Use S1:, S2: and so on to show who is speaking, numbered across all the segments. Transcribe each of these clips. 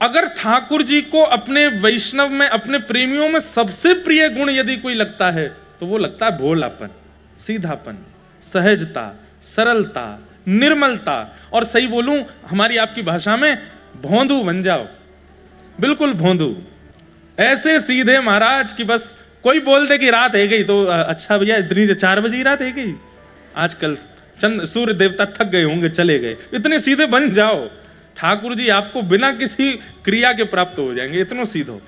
S1: अगर ठाकुर जी को अपने वैष्णव में, अपने प्रेमियों में सबसे प्रिय गुण यदि कोई लगता है तो वो लगता है भोलापन, सीधापन, सहजता, सरलता, निर्मलता, और सही बोलूं हमारी आपकी भाषा में भोंदू बन जाओ, बिल्कुल भोंदू, ऐसे सीधे महाराज कि बस कोई बोल दे कि रात है गई तो अच्छा भैया इतनी 4 बजे ही रात है गई, आजकल चंद सूर्य देवता थक गए होंगे चले गए, इतने सीधे बन जाओ, ठाकुर जी आपको बिना किसी क्रिया के प्राप्त हो जाएंगे, इतनो सीधो।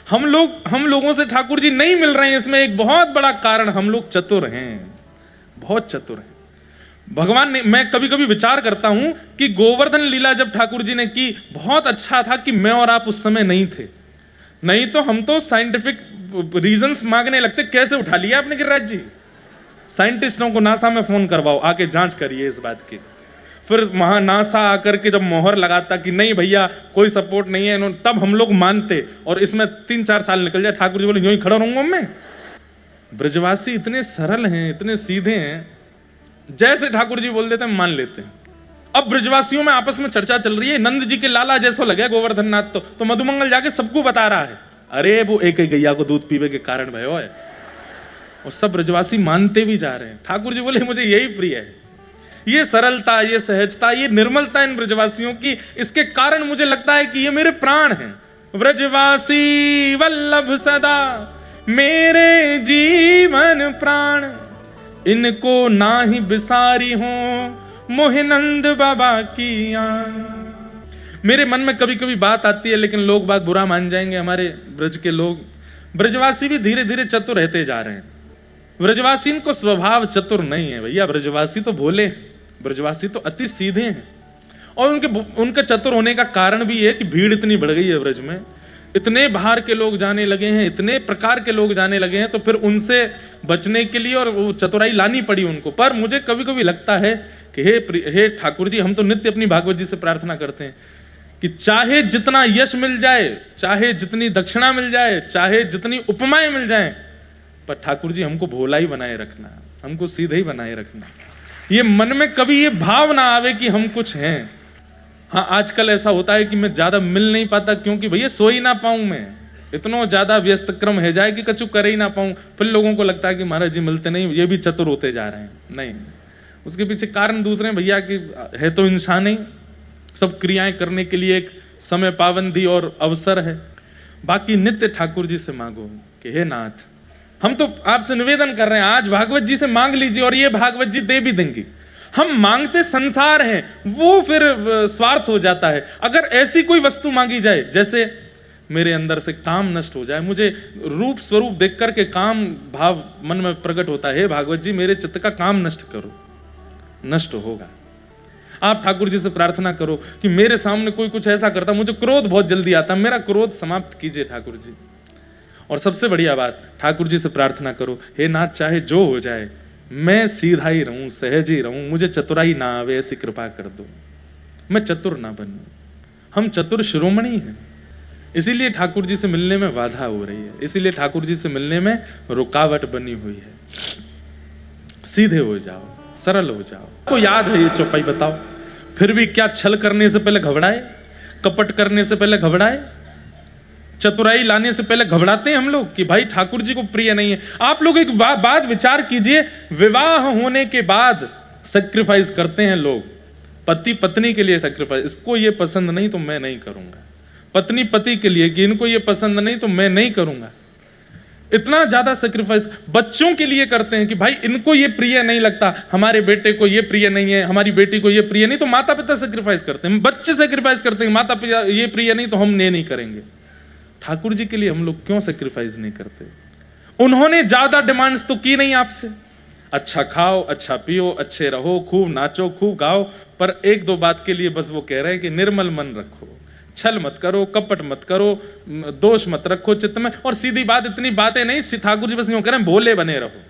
S1: हम लोगों से ठाकुर जी नहीं मिल रहे हैं, इसमें एक बहुत बड़ा कारण हम लोग चतुर हैं, बहुत चतुर हैं। भगवान ने, मैं कभी कभी विचार करता हूं कि गोवर्धन लीला जब ठाकुर जी ने की, बहुत अच्छा था कि मैं और आप उस समय नहीं थे, नहीं तो हम तो साइंटिफिक रीजंस मांगने लगते, कैसे उठा लिया आपने गिरिराज जी, साइंटिस्टों को नासा में फोन करवाओ, आके जांच करिए इस बात की। फिर वहां नासा आकर के जब मोहर लगाता कि नहीं भैया कोई सपोर्ट नहीं है, तब हम लोग मानते, और इसमें 3-4 साल निकल जाए, ठाकुर जी बोले यूं ही खड़ा रहूंगा मैं। ब्रजवासी इतने सरल हैं, इतने सीधे हैं, जैसे ठाकुर जी बोल देते हैं मान लेते हैं। अब ब्रजवासियों में आपस में चर्चा चल रही है, नंद जी के लाला जैसा लगे गोवर्धन नाथ, तो मधुमंगल जाके सबको बता रहा है, अरे वो एक ही गैया को दूध पीवे के कारण भयो है, और सब ब्रजवासी मानते भी जा रहे हैं। ठाकुर जी बोले मुझे यही प्रिय है, ये सरलता, ये सहजता, ये निर्मलता इन ब्रजवासियों की, इसके कारण मुझे लगता है कि ये मेरे प्राण हैं। ब्रजवासी वल्लभ सदा मेरे जीवन प्राण, इनको ना ही बिसारी हो मोहिनंद बाबा की आन। मेरे मन में कभी कभी बात आती है, लेकिन लोग बात बुरा मान जाएंगे, हमारे ब्रज के लोग, ब्रजवासी भी धीरे धीरे चतुर रहते जा रहे हैं। ब्रजवासी इनको स्वभाव चतुर नहीं है भैया, ब्रजवासी तो भोले, ब्रजवासी तो अति सीधे हैं, और उनके चतुर होने का कारण भी है कि भीड़ इतनी बढ़ गई है ब्रज में, इतने बाहर के लोग जाने लगे हैं, इतने प्रकार के लोग जाने लगे हैं, तो फिर उनसे बचने के लिए और वो चतुराई लानी पड़ी उनको। पर मुझे कभी कभी लगता है कि हे ठाकुर जी, हम तो नित्य अपनी भागवत जी से प्रार्थना करते हैं कि चाहे जितना यश मिल जाए, चाहे जितनी दक्षिणा मिल जाए, चाहे जितनी उपमाएं मिल जाएं, पर ठाकुर जी हमको भोला ही बनाए रखना, हमको सीधे ही बनाए रखना। ये मन में कभी ये भाव ना आवे कि हम कुछ हैं। हाँ, आजकल ऐसा होता है कि मैं ज्यादा मिल नहीं पाता, क्योंकि भैया सो ही ना पाऊं, मैं इतना ज्यादा व्यस्त क्रम है जाए कि कछु कर ही ना पाऊं। फिर लोगों को लगता है कि महाराज जी मिलते नहीं, ये भी चतुर होते जा रहे हैं। नहीं, उसके पीछे कारण दूसरे हैं भैया, कि है तो इंसान ही, सब क्रियाएं करने के लिए एक समय पाबंदी और अवसर है। बाकी नित्य ठाकुर जी से मांगो कि हे नाथ, हम तो आपसे निवेदन कर रहे हैं, आज भागवत जी से मांग लीजिए और ये भागवत जी दे भी देंगी। हम मांगते संसार हैं, वो फिर स्वार्थ हो जाता है। अगर ऐसी कोई वस्तु मांगी जाए, जैसे मेरे अंदर से काम नष्ट हो जाए, मुझे रूप स्वरूप देख करके काम भाव मन में प्रकट होता है, हे भागवत जी मेरे चित्त का काम नष्ट करो, नष्ट होगा। आप ठाकुर जी से प्रार्थना करो कि मेरे सामने कोई कुछ ऐसा करता, मुझे क्रोध बहुत जल्दी आता, मेरा क्रोध समाप्त कीजिए ठाकुर जी। और सबसे बढ़िया बात, ठाकुर जी से प्रार्थना करो, हे नाथ चाहे जो हो जाए, मैं सीधा ही रहूं, सहज ही रहूं, मुझे चतुराई ना आवे, ऐसी कृपा कर दो, मैं चतुर ना बनूं। हम चतुर शिरोमणि हैं, इसीलिए ठाकुर जी से मिलने में बाधा हो रही है, इसीलिए ठाकुर जी से मिलने में रुकावट बनी हुई है। सीधे हो जाओ, सरल हो जाओ। को याद है ये चौपाई बताओ, फिर भी क्या छल करने से पहले घबराए, कपट करने से पहले घबराए, चतुराई लाने से पहले घबराते हैं हम लोग कि भाई ठाकुर जी को प्रिय नहीं है। आप लोग एक बात विचार कीजिए, विवाह होने के बाद सैक्रिफाइस करते हैं लोग, पति पत्नी के लिए सैक्रिफाइस, इसको ये पसंद नहीं तो मैं नहीं करूंगा, पत्नी पति के लिए कि इनको ये पसंद नहीं तो मैं नहीं करूंगा। इतना ज्यादा सैक्रिफाइस बच्चों के लिए करते हैं कि भाई इनको ये प्रिय नहीं लगता, हमारे बेटे को ये प्रिय नहीं है, हमारी बेटी को ये प्रिय नहीं, तो माता पिता सैक्रिफाइस करते हैं, बच्चे सैक्रिफाइस करते हैं, माता पिता ये प्रिय नहीं तो हम नहीं करेंगे। ठाकुर जी के लिए हम लोग क्यों सैक्रिफाइस नहीं करते? उन्होंने ज्यादा डिमांड्स तो की नहीं आपसे, अच्छा खाओ, अच्छा पियो, अच्छे रहो, खूब नाचो, खूब गाओ, पर एक दो बात के लिए बस वो कह रहे हैं कि निर्मल मन रखो, छल मत करो, कपट मत करो, दोष मत रखो चित्त में। और सीधी बात, इतनी बातें नहीं, ठाकुर जी बस यूं कह रहे हैं भोले बने रहो।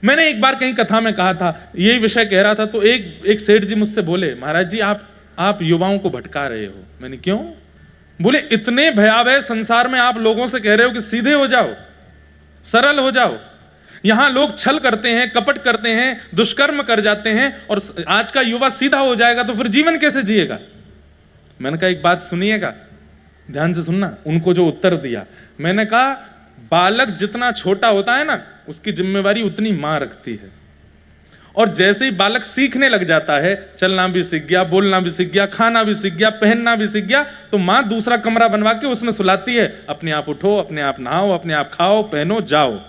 S1: मैंने एक बार कहीं कथा में कहा था, यही विषय कह रहा था, तो एक सेठ जी मुझसे बोले, महाराज जी आप युवाओं को भटका रहे हो। मैंने क्यों? बोले इतने भयावह संसार में आप लोगों से कह रहे हो कि सीधे हो जाओ, सरल हो जाओ, यहां लोग छल करते हैं, कपट करते हैं, दुष्कर्म कर जाते हैं, और आज का युवा सीधा हो जाएगा तो फिर जीवन कैसे जिएगा? मैंने कहा एक बात सुनिएगा, ध्यान से सुनना, उनको जो उत्तर दिया, मैंने कहा बालक जितना छोटा होता है ना, उसकी जिम्मेवारी उतनी मां रखती है। और जैसे ही बालक सीखने लग जाता है, चलना भी सीख गया, बोलना भी सीख गया, खाना भी सीख गया, पहनना भी सीख गया, तो मां दूसरा कमरा बनवा के उसमें सुलाती है, अपने आप उठो, अपने आप नहाओ, अपने आप खाओ, पहनो, जाओ।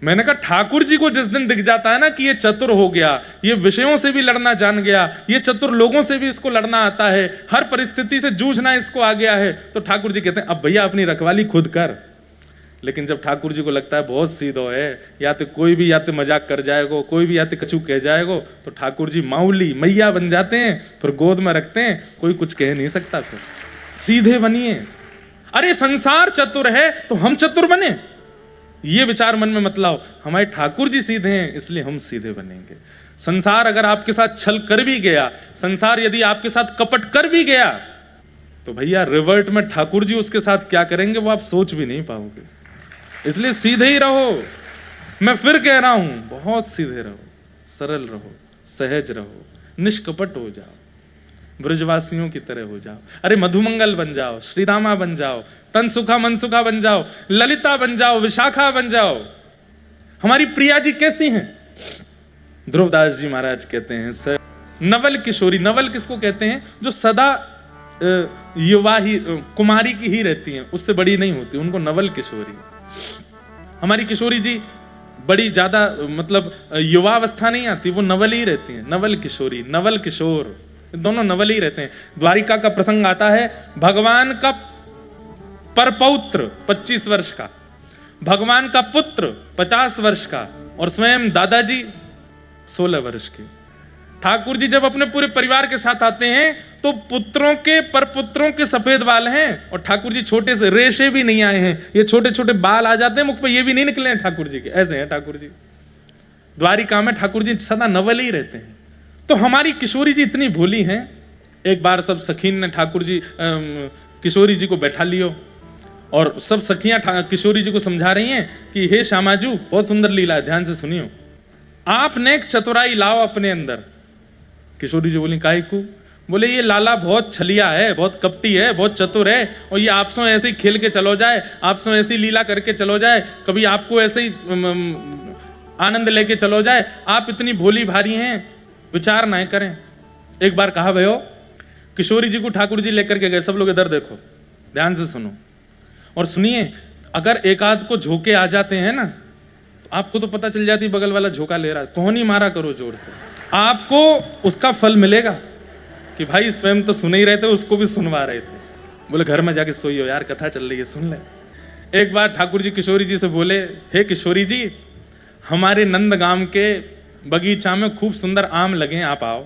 S1: मैंने कहा ठाकुर जी को जिस दिन दिख जाता है ना कि ये चतुर हो गया, ये विषयों से भी लड़ना जान गया, ये चतुर लोगों से भी इसको लड़ना आता है, हर परिस्थिति से जूझना इसको आ गया है, तो ठाकुर जी कहते हैं अब भैया अपनी रखवाली खुद कर। लेकिन जब ठाकुर जी को लगता है बहुत सीधो है, या तो कोई भी या तो मजाक कर जाएगा, कोई भी या तो कछु कह जाएगा, तो ठाकुर जी माऊली मैया बन जाते हैं, फिर गोद में रखते हैं, कोई कुछ कह नहीं सकता। फिर सीधे बनिए। अरे संसार चतुर है तो हम चतुर बने, ये विचार मन में मत लाओ। हमारे ठाकुर जी सीधे हैं इसलिए हम सीधे बनेंगे। संसार अगर आपके साथ छल कर भी गया, संसार यदि आपके साथ कपट कर भी गया, तो भैया रिवर्ट में ठाकुर जी उसके साथ क्या करेंगे वो आप सोच भी नहीं पाओगे। इसलिए सीधे ही रहो। मैं फिर कह रहा हूं, बहुत सीधे रहो, सरल रहो, सहज रहो, निष्कपट हो जाओ, ब्रजवासियों की तरह हो जाओ। अरे मधुमंगल बन जाओ, श्रीरामा बन जाओ, तनसुखा मनसुखा बन जाओ, ललिता बन जाओ, विशाखा बन जाओ। हमारी प्रिया जी कैसी हैं? ध्रुवदास जी महाराज कहते हैं सर, नवल किशोरी। नवल किसको कहते हैं? जो सदा युवा ही, कुमारी की ही रहती हैं, उससे बड़ी नहीं होती, उनको नवल किशोरी। हमारी किशोरी जी बड़ी ज्यादा मतलब युवावस्था नहीं आती, वो नवल ही रहती हैं। नवल किशोरी, नवल किशोर, दोनों नवल ही रहते हैं। द्वारिका का प्रसंग आता है, भगवान का परपौत्र 25 वर्ष का, भगवान का पुत्र 50 वर्ष का, और स्वयं दादाजी 16 वर्ष के। ठाकुर जी जब अपने पूरे परिवार के साथ आते हैं तो पुत्रों के परपुत्रों के सफेद बाल हैं, और ठाकुर जी छोटे से रेशे भी नहीं आए हैं, ये छोटे छोटे बाल आ जाते हैं मुख पे, ये भी नहीं निकले हैं ठाकुर जी के, ऐसे हैं ठाकुर जी। द्वारिका में ठाकुर जी सदा नवल ही रहते हैं। तो हमारी किशोरी जी इतनी भोली हैं। एक बार सब सखीन ने ठाकुर जी किशोरी जी को बैठा लियो, और सब सखियां किशोरी जी को समझा रही हैं कि हे श्यामाजू, बहुत सुंदर लीला है, ध्यान से सुनियो, आपने एक चतुराई लाओ अपने अंदर। किशोरी जी बोली काहे को? बोले ये लाला बहुत छलिया है, बहुत कपटी है, बहुत चतुर है, और ये आपसों ऐसे ही खेल के चलो जाए, आपसों ऐसी लीला करके चलो जाए, कभी आपको ऐसे ही आनंद लेके चलो जाए, आप इतनी भोली भारी हैं, विचार ना करें। एक बार कहा भयो, किशोरी जी को ठाकुर जी लेकर के गए, सब लोग इधर देखो, ध्यान से सुनो और सुनिए। अगर एक आध को झोंके आ जाते हैं ना, तो आपको तो पता चल जाती बगल वाला झोंका ले रहा है, कौन ही मारा करो जोर से, आपको उसका फल मिलेगा कि भाई स्वयं तो सुन ही रहे थे, उसको भी सुनवा रहे थे। बोले घर में जाके सोइयो यार, कथा चल रही है, सुन ले। एक बार ठाकुर जी किशोरी जी से बोले, हे किशोरी जी, हमारे नंदगाम के बगीचा में खूब सुंदर आम लगे हैं, आप आओ।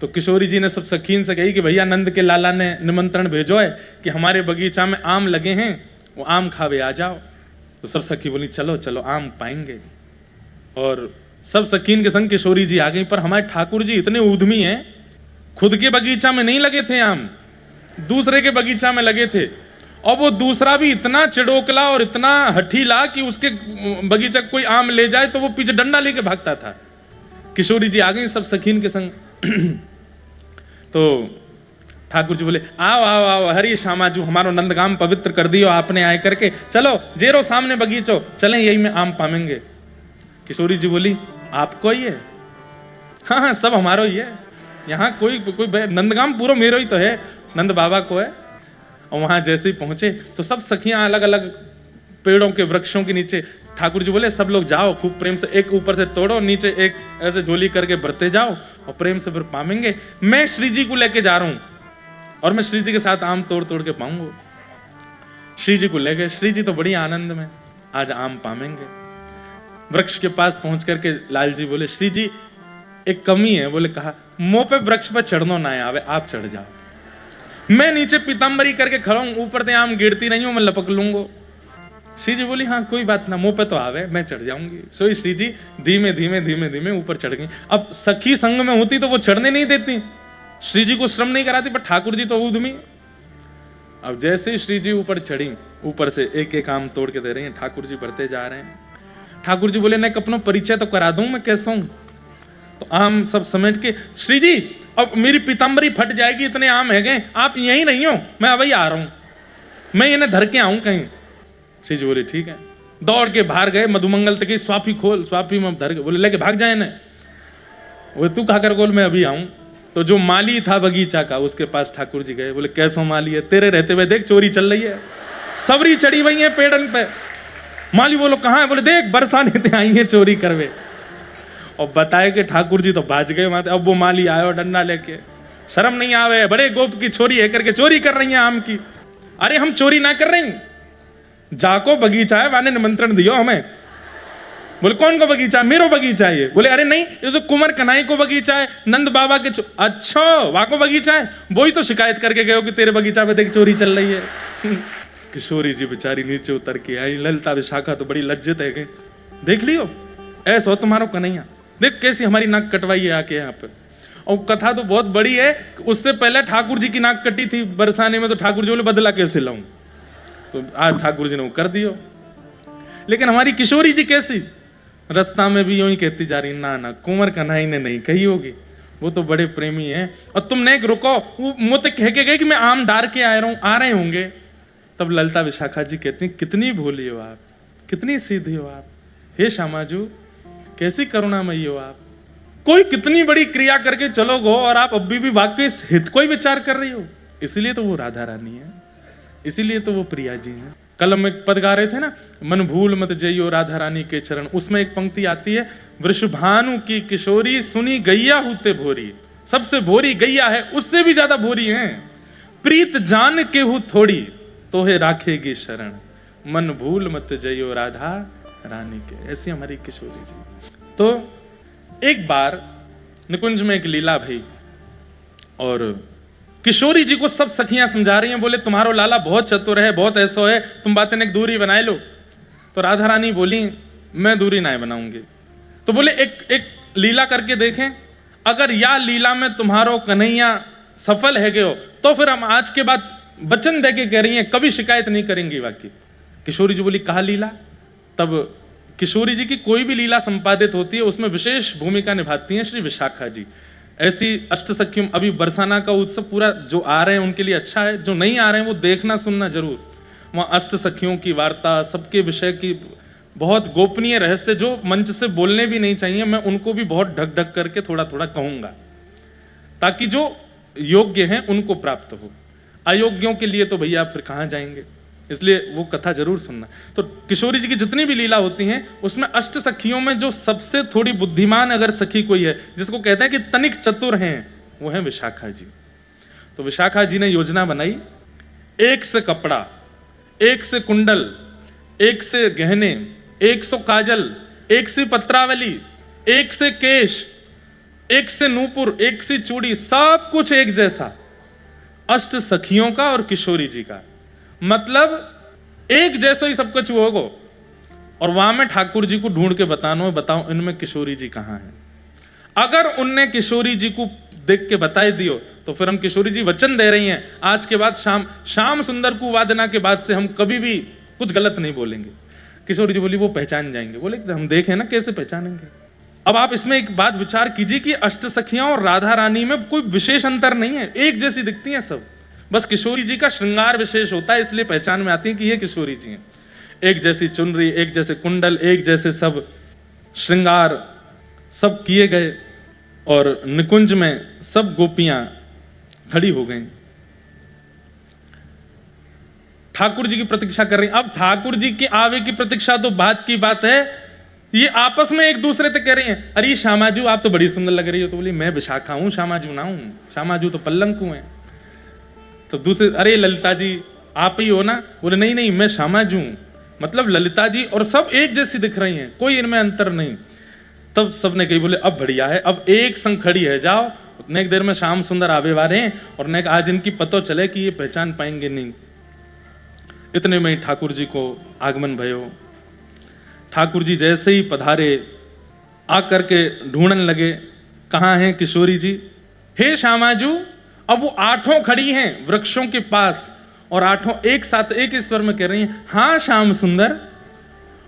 S1: तो किशोरी जी ने सब सखीन से कही कि भैया नंद के लाला ने निमंत्रण भेजो है कि हमारे बगीचा में आम लगे हैं, वो आम खावे आ जाओ। तो सब सखी बोली चलो चलो आम पाएंगे, और सब सखीन के संग किशोरी जी आ गई। पर हमारे ठाकुर जी इतने ऊधमी हैं, खुद के बगीचा में नहीं लगे थे आम, दूसरे के बगीचा में लगे थे, और वो दूसरा भी इतना चिड़ोकला और इतना हठीला कि उसके बगीचा कोई आम ले जाए तो वो पीछे डंडा लेके भागता था। किशोरी जी आ गई सब सखीन के संग। तो ठाकुर जी बोले आओ आओ आओ, हरी श्यामाजू, हमारो नंदगाम पवित्र कर दियो आपने आए करके, चलो जेरो सामने बगीचो, चलें यही में आम पामेंगे। किशोरी जी बोली आपको ही है? हाँ हाँ सब हमारो ही है, यहाँ कोई नंदगाम पूरा मेरो ही तो है, नंद बाबा को है। और वहां जैसे ही पहुंचे तो सब सखियां अलग अलग पेड़ों के वृक्षों के नीचे, ठाकुर जी बोले सब लोग जाओ, खूब प्रेम से एक ऊपर से तोड़ो, नीचे एक ऐसे झोली करके भरते जाओ, और प्रेम से फिर पामेंगे। मैं श्री जी को लेके जा रहा हूं, और मैं श्री जी के साथ आम तोड़ तोड़ के पाऊंगा। श्री जी को ले गए, श्री जी तो बड़ी आनंद में आज आम पामेंगे। वृक्ष के पास पहुंच करके लाल जी बोले श्री जी एक कमी है। बोले कहा? मुंह पे वृक्ष पर चढ़नो ना आवे, आप चढ़ जाओ, मैं नीचे पीताम्बरी करके खड़ा हूं, ऊपर से आम गिरती नहीं हूं, मैं लपक लूंगा। श्री जी बोली हाँ कोई बात ना, मुंह पे तो आवे, मैं चढ़ जाऊंगी। सो श्री जी धीमे धीमे धीमे धीमे ऊपर चढ़ गई। अब सखी संग में होती तो वो चढ़ने नहीं देती, श्री जी को श्रम नहीं कराती, पर ठाकुर जी तो उद्यमी। अब जैसे श्री जी ऊपर चढ़ी, ऊपर से एक एक आम तोड़ के दे रही हैं, ठाकुर जी बढ़ते जा रहे हैं। ठाकुर जी बोले मैं अपना परिचय तो करा दूं, मैं कैसा हूं। तो आम सब समेट के, श्री जी अब मेरी पीताम्बरी फट जाएगी, इतने आम है गए, आप यहीं नहीं हो, मैं अभी आ रहा हूं। मैं इन्हें धर के आऊं कहीं। श्री जी बोले ठीक है। दौड़ के बाहर गए, मधुमंगल तक स्वापी खोल, स्वापी में धर के बोले लेके भाग जाए इन्हें। वो तू खाकर बोल मैं अभी आऊं। तो जो माली था बगीचा का उसके पास ठाकुर जी गए, बोले कैसा माली है, तेरे रहते हुए देख चोरी चल रही है, सबरी चढ़ी हुई है पेड़न पे। माली बोलो कहाँ है, बोले देख बरसाने ते आई है चोरी करवे। और बताए कि ठाकुर जी तो भाज गए वहां। अब वो माली आयो डंडा लेके, शर्म नहीं आवे, बड़े गोप की छोरी है करके चोरी कर रही है आम की। अरे हम चोरी ना कर रही, जाको बगीचा है वाने निमंत्रण दियो हमें। बोले कौन को बगीचा, मेरो बगीचा है ये। बोले अरे नहीं ये तो कुंवर कन्हई को बगीचा है, नंद बाबा के। अच्छा वहां को बगीचा है, वही तो शिकायत करके गए हो कि तेरे बगीचा में देख चोरी चल रही है। किशोरी जी बेचारी नीचे उतर के आई। ललिता विशाखा तो बड़ी लज्जित है, देख लियो ऐसा हो तुम्हारो कन्हैया, देख कैसी हमारी नाक कटवाई है आके यहाँ पे। और कथा तो बहुत बड़ी है, उससे पहले ठाकुर जी की नाक कटी थी बरसाने में, तो ठाकुर जी बोले बदला कैसे लाऊं, तो आज ठाकुर जी ने वो कर दियो। लेकिन हमारी किशोरी जी कैसी, रास्ता में भी यूं ही कहती जा रही, ना ना कुंवर कन्हई ने नहीं कही होगी, वो तो बड़े प्रेमी हैं। और तुमने रुको, वो मुझे कह के गए कि मैं आम डार के आ रहे होंगे। तब ललिता विशाखा जी कहती कितनी भोली हो आप, कितनी सीधी हो आप, हे श्यामाजू कैसी करुणामयी हो आप, कोई कितनी बड़ी क्रिया करके चलो गो और आप अभी भी वाक्य हित को ही विचार कर रही हो। इसीलिए तो वो राधा रानी है, इसीलिए तो वो प्रिया जी हैं। कल हम एक पद गा रहे थे ना, मन भूल मत जइयो राधा रानी के चरण, उसमें एक पंक्ति आती है, वृषभानु की किशोरी सुनी गैया हुते भोरी। सबसे भोरी गैया है, उससे भी ज्यादा भोरी है। प्रीत जान के हु थोड़ी तोहे राखेगी शरण, मन भूल मत जइयो राधा रानी के। ऐसी हमारी किशोरी जी। तो एक बार निकुंज में एक लीला भई और किशोरी जी को सब सखियां समझा रही हैं, बोले तुम्हारो लाला बहुत चतुर है, बहुत ऐसो है, तुम बातें एक दूरी बनाए लो। तो राधा रानी बोली मैं दूरी ना बनाऊंगी। तो बोले एक लीला करके देखें, अगर या लीला में तुम्हारो कन्हैया सफल है गए हो तो फिर हम आज के बाद वचन दे के कह रही हैं कभी शिकायत नहीं करेंगी। बाकी किशोरी जी बोली कहा लीला। तब किशोरी जी की कोई भी लीला संपादित होती है उसमें विशेष भूमिका निभाती हैं श्री विशाखा जी। ऐसी अष्ट सखियों, अभी बरसाना का उत्सव पूरा जो आ रहे हैं उनके लिए अच्छा है, जो नहीं आ रहे हैं वो देखना सुनना जरूर। वहाँ अष्ट सखियों की वार्ता, सबके विषय की बहुत गोपनीय रहस्य जो मंच से बोलने भी नहीं चाहिए, मैं उनको भी बहुत ढक ढक करके थोड़ा थोड़ा कहूंगा ताकि जो योग्य हैं उनको प्राप्त हो, अयोग्यों के लिए तो भैया फिर कहाँ जाएंगे। इसलिए वो कथा जरूर सुनना। तो किशोरी जी की जितनी भी लीला होती हैं उसमें अष्ट सखियों में जो सबसे थोड़ी बुद्धिमान अगर सखी कोई है, जिसको कहते हैं कि तनिक चतुर हैं, वो है विशाखा जी। तो विशाखा जी ने योजना बनाई, एक से कपड़ा, एक से कुंडल, एक से गहने, एक से काजल, एक से पत्रावली, एक से केश, एक से नूपुर, एक से चूड़ी, सब कुछ एक जैसा। अष्ट सखियों का और किशोरी जी का मतलब एक जैसा ही सब कुछ होगा। और वहां में ठाकुर जी को ढूंढ के बतानो, बताओ इनमें किशोरी जी कहां है। अगर उनने किशोरी जी को देख के बताई दियो तो फिर हम किशोरी जी वचन दे रही हैं आज के बाद श्याम सुंदर को वादना के बाद से हम कभी भी कुछ गलत नहीं बोलेंगे। किशोरी जी बोली वो पहचान जाएंगे। बोले हम देखें ना कैसे पहचानेंगे। अब आप इसमें एक बात विचार कीजिए कि अष्ट सखियां और राधा रानी में कोई विशेष अंतर नहीं है, एक जैसी दिखती हैं सब, बस किशोरी जी का श्रृंगार विशेष होता है इसलिए पहचान में आती है कि ये किशोरी जी हैं। एक जैसी चुनरी, एक जैसे कुंडल, एक जैसे सब श्रृंगार सब किए गए और निकुंज में सब गोपियां खड़ी हो गईं, ठाकुर जी की प्रतीक्षा कर रही। अब ठाकुर जी के आवे की प्रतीक्षा तो बात की बात है, ये आपस में एक दूसरे से कह रही हैं अरे श्यामाजू आप तो बड़ी सुंदर लग रही हो। तो बोली मैं विशाखा हूं, श्यामाजू ना हूं, श्यामाजू तो पल्लंकू हैं। तो दूसरे अरे ललिता जी आप ही हो ना। बोले नहीं नहीं मैं श्यामाजू हूं। मतलब ललिता जी और सब एक जैसी दिख रही हैं, कोई इनमें अंतर नहीं। तब सबने कही बोले अब बढ़िया है, अब एक संग खड़ी है, जाओ उतने एक देर में श्याम सुंदर आवे वाले हैं और ने आज इनकी पतो चले कि ये पहचान पाएंगे नहीं। इतने में ठाकुर जी को आगमन भयो। ठाकुर जी जैसे ही पधारे आकर के ढूंढन लगे कहाँ हैं किशोरी जी। हे श्यामाजू, अब वो आठों खड़ी हैं वृक्षों के पास और आठों एक साथ एक ही स्वर में कह रही हैं हाँ श्याम सुंदर।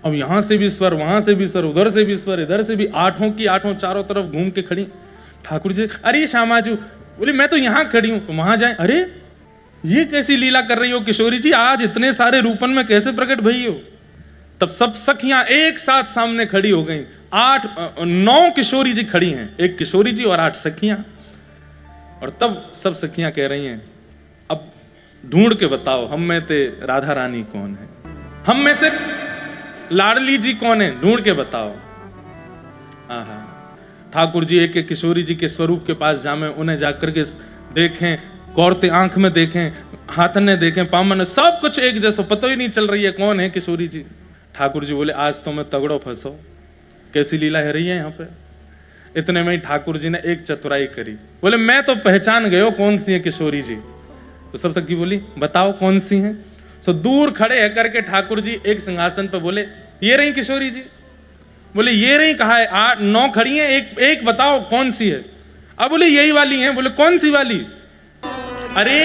S1: अब यहां से भी स्वर, वहां से भी स्वर, उधर से भी स्वर, इधर से भी, आठों की आठों चारों तरफ घूम के खड़ी। ठाकुर जी अरे श्यामाजू। बोले मैं तो यहां खड़ी हूं, तो वहां जाए। अरे ये कैसी लीला कर रही हो किशोरी जी, आज इतने सारे रूपन में कैसे प्रकट भई हो? तब सब सखियां एक साथ सामने खड़ी हो गईं। 9 किशोरी जी खड़ी हैं, एक किशोरी जी और 8 सखियां। और तब सब सखियां कह रही हैं, अब ढूंढ के बताओ हम में से राधा रानी कौन है, हम में से लाडली जी कौन है, ढूंढ के बताओ। आहा, ठाकुर जी एक एक किशोरी जी के स्वरूप के पास जामे, उन्हें जाकर के देखें, गौरते आंख में देखें, हाथने देखें, पामन, सब कुछ एक जैसा, पता ही नहीं चल रही है कौन है किशोरी जी। ठाकुर जी बोले आज तो मैं तगड़ो फंसो, कैसी लीला है रही है यहाँ पे। इतने में ही ठाकुर जी ने एक चतुराई करी, बोले मैं तो पहचान गयो कौन सी है किशोरी जी। तो सब सखी बोली बताओ कौन सी हैं। तो दूर खड़े है करके ठाकुर जी एक सिंहासन पर बोले ये रही किशोरी जी। बोले ये रही, कहा है 8 9 खड़ी हैं, एक बताओ कौन सी है। अब बोले यही वाली हैं। बोले कौन सी वाली? अरे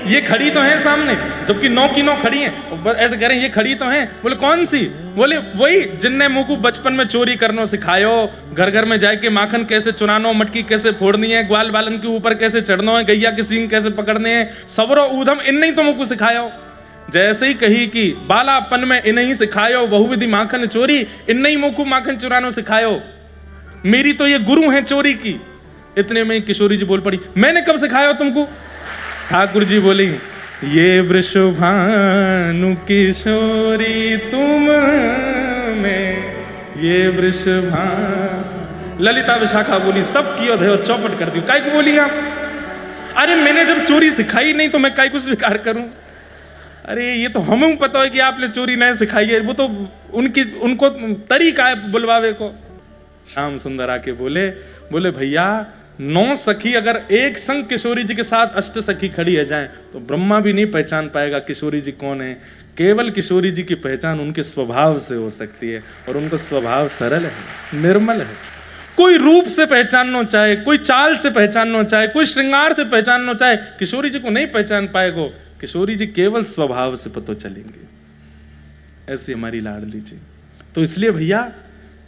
S1: ये खड़ी तो है सामने, जबकि 9 की 9 खड़ी हैं, ऐसे कह रहे हैं ये खड़ी तो हैं। बोले कौन सी? बोले वही जिनने मुझको बचपन में चोरी करनो सिखायो, घर घर में जाके माखन कैसे चुरानो, मटकी कैसे फोड़नी है, ग्वाल बालन के ऊपर कैसे चढ़ना है, गैया के सींग कैसे पकड़ने हैं, सबरो ऊधम इन नहीं तो मुझको सिखायो। जैसे ही कही कि बालापन में इन ही सिखायो, बहुविधि माखन चोरी, इन नहीं मुझको माखन चुरानो सिखायो, मेरी तो ये गुरु है चोरी की। इतने में किशोरी जी बोल पड़ी मैंने कब सिखाया तुमको? ठाकुर जी बोली ये वृषभानु किशोरी तुम में, ये वृषभानु। ललिता विशाखा बोली सब कियो धयो चौपट कर दियो। काय को बोली आप? अरे मैंने जब चोरी सिखाई नहीं तो मैं काय को स्वीकार करूं? अरे ये तो हमें पता है कि आपने चोरी नहीं सिखाई है, वो तो उनको तरीका है बुलवावे को। श्याम सुंदर आके बोले भैया 9 सखी अगर एक संग किशोरी जी के साथ 8 सखी खड़ी है जाए तो ब्रह्मा भी नहीं पहचान पाएगा किशोरी जी कौन है। केवल किशोरी जी की पहचान उनके स्वभाव से हो सकती है, और उनका स्वभाव सरल है, निर्मल है। कोई रूप से पहचानना चाहे, कोई चाल से पहचानना चाहे, कोई श्रृंगार से पहचानना चाहे, किशोरी जी को नहीं पहचान पाएगा। किशोरी जी केवल स्वभाव से पता चलेंगे। ऐसी हमारी लाडली जी। तो इसलिए भैया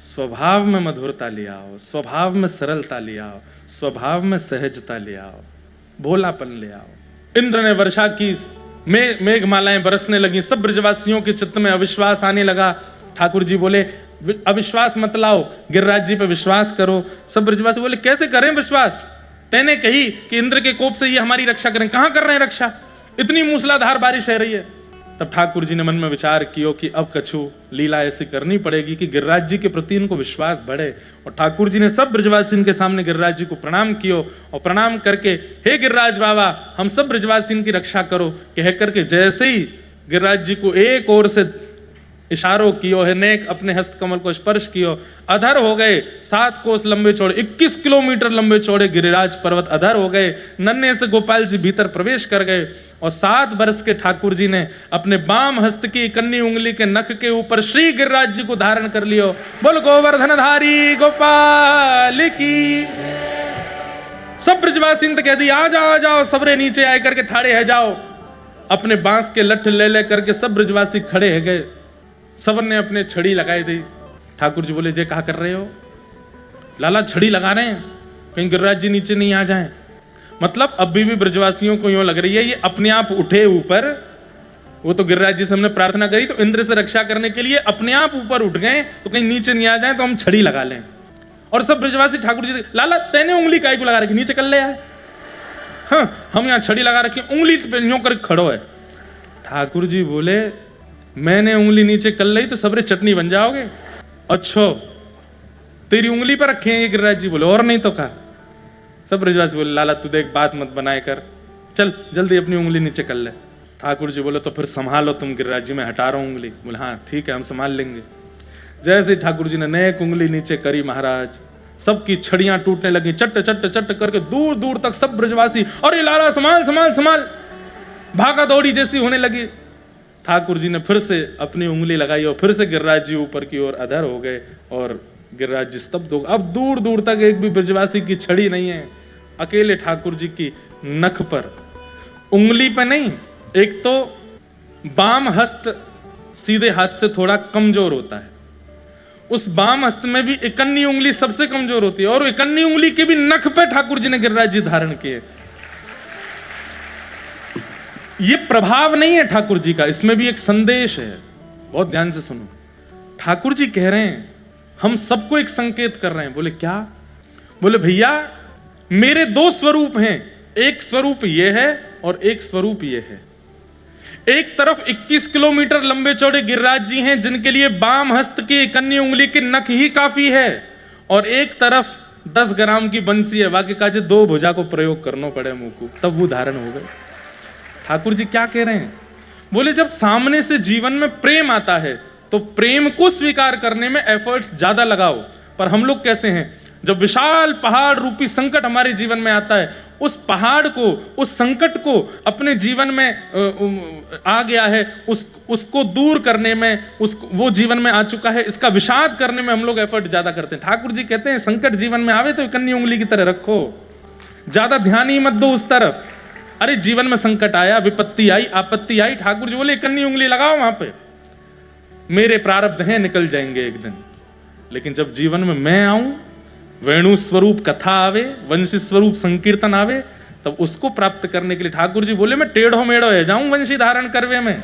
S1: स्वभाव में मधुरता ले आओ, स्वभाव में सरलता ले आओ, स्वभाव में सहजता ले आओ, भोलापन ले आओ। इंद्र ने वर्षा की, मेघमालाएं बरसने लगी, सब ब्रजवासियों के चित्त में अविश्वास आने लगा। ठाकुर जी बोले अविश्वास मत लाओ, गिरिराज जी पे विश्वास करो। सब ब्रजवासी बोले कैसे करें विश्वास? तैने कही कि इंद्र के कोप से ये हमारी रक्षा करें, कहां कर रहे हैं रक्षा? इतनी मूसलाधार बारिश है रही है। तब ठाकुर जी ने मन में विचार किया कि अब कछु लीला ऐसी करनी पड़ेगी कि गिरिराज जी के प्रति इनको विश्वास बढ़े। और ठाकुर जी ने सब ब्रजवासी के सामने गिरिराज जी को प्रणाम किया, और प्रणाम करके हे गिरिराज बाबा हम सब ब्रजवासी की रक्षा करो कह करके जैसे ही गिरिराज जी को एक ओर से इशारों कियो है, नेक अपने हस्त कमल को स्पर्श कियो, अधर हो गए। 7 कोस लंबे चौड़े, 21 किलोमीटर लंबे चौड़े गिरिराज पर्वत अधर हो गए। नन्हे से गोपाल जी भीतर प्रवेश कर गए, और 7 वर्ष के ठाकुर जी ने अपने बाम हस्त की कन्नी उंगली के नख के ऊपर श्री गिरिराज जी को धारण कर लियो। बोल गोवर्धनधारी गोपाल की। सब ब्रजवासी कह दी आ जाओ आ जाओ, सबरे नीचे आए करके ठाड़े है जाओ। अपने बांस के लठ ले करके सब ब्रजवासी खड़े है गए। सबन ने अपने छड़ी लगाई दी। ठाकुर जी बोले जे कहा कर रहे हो? लाला छड़ी लगा रहे हैं कहीं गिरिराज जी नीचे नहीं आ जाएं। मतलब अभी भी ब्रजवासियों को यूं लग रही है ये अपने आप उठे ऊपर। वो तो गिरिराज जी से हमने प्रार्थना करी तो इंद्र से रक्षा करने के लिए अपने आप ऊपर उठ गए, तो कहीं नीचे नहीं आ जाए तो हम छड़ी लगा लें। और सब ब्रजवासी ठाकुर जी लाला तैने उंगली काय को लगा रखी, नीचे कर ले आए। हाँ हम यहाँ छड़ी लगा रखी, उंगली पे यूं कर खड़ो है। ठाकुर जी बोले मैंने उंगली नीचे कर ली तो सबरे चटनी बन जाओगे। अच्छा तेरी उंगली पर रखे हैं ये गिरिराज जी? बोले और नहीं तो कहा। सब ब्रजवासी बोले लाला तू देख बात मत बनाए कर, चल जल्दी अपनी उंगली नीचे कर ले। ठाकुर जी बोले तो फिर संभालो तुम गिरिराज जी, मैं हटा रहा हूं उंगली। बोले हाँ ठीक है हम संभाल लेंगे। जैसे ठाकुर जी ने नेक उंगली नीचे करी महाराज, सबकी छड़ियां टूटने लगी, चट चट चट करके दूर दूर तक सब ब्रजवासी अरे लाला संभाल संभाल संभाल, भागा दौड़ी जैसी होने लगी। ठाकुर जी ने फिर से अपनी उंगली लगाई और फिर से गिरिराज जी ऊपर की ओर अधर हो गए, और गिरिराज जी स्तब्ध हो गए। अब दूर दूर तक एक भी ब्रजवासी की छड़ी नहीं है, अकेले ठाकुर जी की नख पर, उंगली पे नहीं। एक तो बाम हस्त सीधे हाथ से थोड़ा कमजोर होता है, उस बाम हस्त में भी इकन्नी उंगली सबसे कमजोर होती है, और इकन्नी उंगली के भी नख पे ठाकुर जी ने गिरिराज जी धारण किए। ये प्रभाव नहीं है ठाकुर जी का, इसमें भी एक संदेश है, बहुत ध्यान से सुनो। ठाकुर जी कह रहे हैं हम सबको एक संकेत कर रहे हैं। बोले क्या? बोले भैया मेरे दो स्वरूप हैं, एक स्वरूप ये है और एक स्वरूप ये है। एक तरफ 21 किलोमीटर लंबे चौड़े गिरिराज जी हैं जिनके लिए बाम हस्त की कन्नी उंगली की नख ही काफी है, और एक तरफ 10 ग्राम की बंसी है, वाक्य काजे 2 भुजा को प्रयोग करना पड़े मुंह को तब वो धारण हो गए। ठाकुर जी क्या कह रहे हैं? बोले जब सामने से जीवन में प्रेम आता है तो प्रेम को स्वीकार करने में एफर्ट्स ज्यादा लगाओ। पर हम लोग कैसे हैं, जब विशाल पहाड़ रूपी संकट हमारे जीवन में आता है, उस पहाड़ को, उस संकट को अपने जीवन में आ गया है, उसको दूर करने में, वो जीवन में आ चुका है, इसका विषाद करने में हम लोग एफर्ट ज्यादा करते हैं। ठाकुर जी कहते हैं संकट जीवन में आवे तो कन्नी उंगली की तरह रखो, ज्यादा ध्यान ही मत दो उस तरफ। अरे जीवन में संकट आया, विपत्ति आई, आपत्ति आई, ठाकुर जी बोले कन्नी उंगली लगाओ वहां पे, मेरे प्रारब्ध हैं निकल जाएंगे एक दिन। लेकिन जब जीवन में मैं आऊं, वेणु स्वरूप कथा आवे, वंशी स्वरूप संकीर्तन आवे, तब उसको प्राप्त करने के लिए ठाकुर जी बोले मैं टेढ़ो मेढ़ो है जाऊं वंशी धारण करवे में।